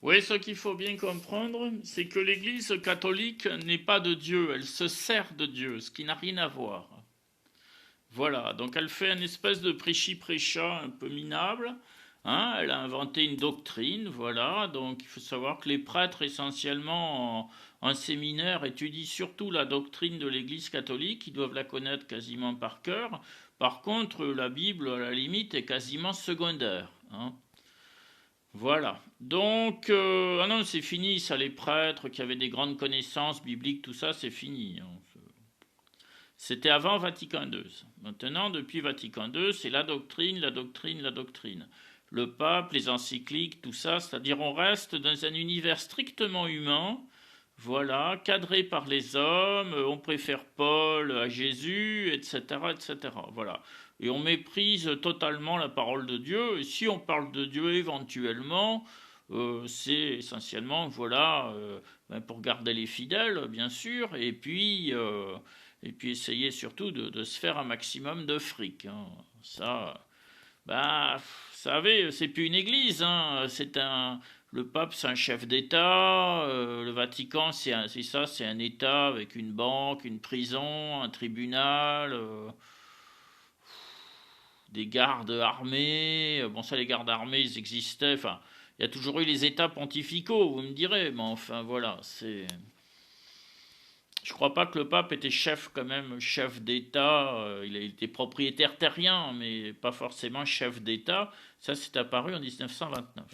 Oui, ce qu'il faut bien comprendre, c'est que l'Église catholique n'est pas de Dieu, elle se sert de Dieu, ce qui n'a rien à voir. Voilà, donc elle fait une espèce de prêchi-prêcha un peu minable. Hein, elle a inventé une doctrine, voilà. Donc il faut savoir que les prêtres, essentiellement en séminaire, étudient surtout la doctrine de l'Église catholique. Ils doivent la connaître quasiment par cœur. Par contre, la Bible, à la limite, est quasiment secondaire. Hein. Voilà. Donc, ah non, c'est fini, ça, les prêtres qui avaient des grandes connaissances bibliques, tout ça, c'est fini. Hein. C'était avant Vatican II. Maintenant, depuis Vatican II, c'est la doctrine, la doctrine, la doctrine. Le pape, les encycliques, tout ça, c'est-à-dire on reste dans un univers strictement humain, voilà, cadré par les hommes, on préfère Paul à Jésus, etc., etc. Voilà. Et on méprise totalement la parole de Dieu. Et si on parle de Dieu éventuellement, c'est essentiellement, voilà, pour garder les fidèles, bien sûr, et puis essayer surtout de se faire un maximum de fric. Hein. Ça, bah, vous savez, c'est plus une église, hein. Le pape, c'est un chef d'État. Le Vatican, c'est ça, c'est un État avec une banque, une prison, un tribunal, des gardes armés. Bon, ça, les gardes armés, ils existaient. Enfin, il y a toujours eu les États pontificaux, vous me direz. Mais enfin, voilà, c'est. Je crois pas que le pape était chef quand même, chef d'État. Il a été propriétaire terrien, mais pas forcément chef d'État. Ça, c'est apparu en 1929.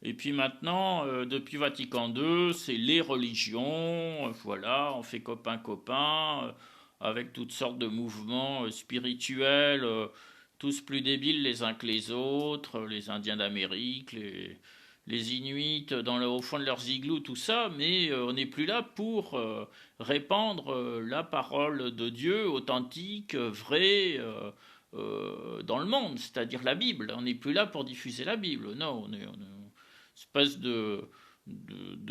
Et puis maintenant, depuis Vatican II, c'est les religions. Voilà, on fait copain-copain avec toutes sortes de mouvements spirituels, tous plus débiles les uns que les autres, les Indiens d'Amérique, les Inuits au fond de leurs igloos, tout ça, mais on n'est plus là pour répandre la parole de Dieu authentique, vraie, dans le monde, c'est-à-dire la Bible. On n'est plus là pour diffuser la Bible. Non, on est une espèce de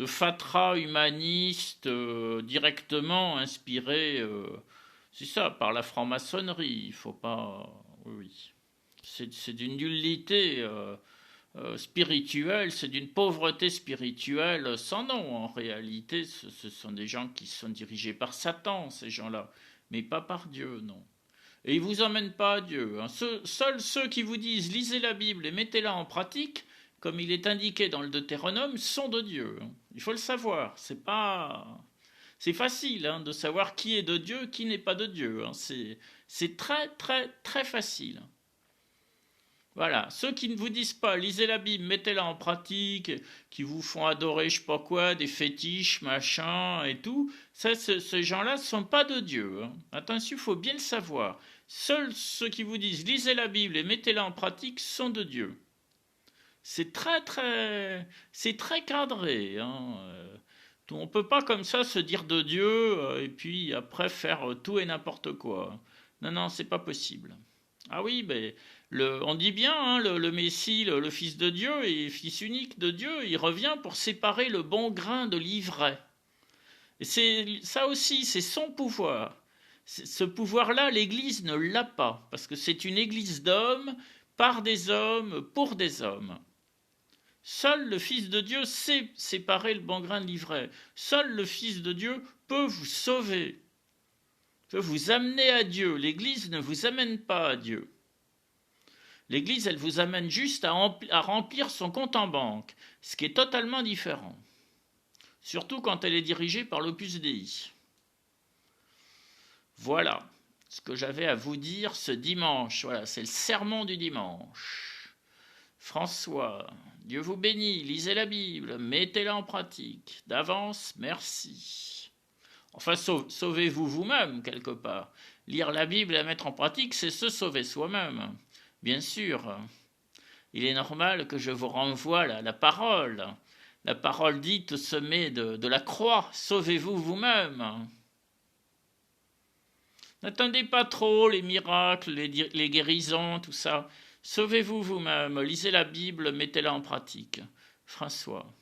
fatras humaniste directement inspiré, c'est ça, par la franc-maçonnerie. Il faut pas. Oui, oui. C'est d'une nullité. Spirituelle, c'est d'une pauvreté spirituelle sans nom. En réalité, ce sont des gens qui sont dirigés par Satan, ces gens-là, mais pas par Dieu, non. Et ils vous emmènent pas à Dieu. Hein. Seuls ceux qui vous disent lisez la Bible et mettez-la en pratique, comme il est indiqué dans le Deutéronome, sont de Dieu. Hein. Il faut le savoir. C'est facile hein, de savoir qui est de Dieu, qui n'est pas de Dieu. Hein. C'est très très très facile. Voilà, ceux qui ne vous disent pas, lisez la Bible, mettez-la en pratique, qui vous font adorer je sais pas quoi, des fétiches, machin et tout, ça, ces gens-là ne sont pas de Dieu. Hein. Attention, il faut bien le savoir. Seuls ceux qui vous disent, lisez la Bible et mettez-la en pratique sont de Dieu. C'est très cadré. Hein. On ne peut pas comme ça se dire de Dieu et puis après faire tout et n'importe quoi. Non, non, c'est pas possible. Ah oui, ben, on dit bien, hein, le Messie, le Fils de Dieu et Fils unique de Dieu, il revient pour séparer le bon grain de l'ivraie. Et c'est ça aussi, c'est son pouvoir. Ce pouvoir-là, l'Église ne l'a pas, parce que c'est une Église d'hommes, par des hommes, pour des hommes. Seul le Fils de Dieu sait séparer le bon grain de l'ivraie. Seul le Fils de Dieu peut vous sauver, peut vous amener à Dieu. L'Église ne vous amène pas à Dieu. L'Église, elle vous amène juste à remplir son compte en banque, ce qui est totalement différent. Surtout quand elle est dirigée par l'Opus Dei. Voilà ce que j'avais à vous dire ce dimanche. Voilà, c'est le sermon du dimanche. François, Dieu vous bénit, lisez la Bible, mettez-la en pratique. D'avance, merci. Enfin, sauvez-vous vous-même, quelque part. Lire la Bible et la mettre en pratique, c'est se sauver soi-même. Bien sûr, il est normal que je vous renvoie la parole dite au sommet de la croix. Sauvez-vous vous-même. N'attendez pas trop les miracles, les guérisons, tout ça. Sauvez-vous vous-même, lisez la Bible, mettez-la en pratique. François.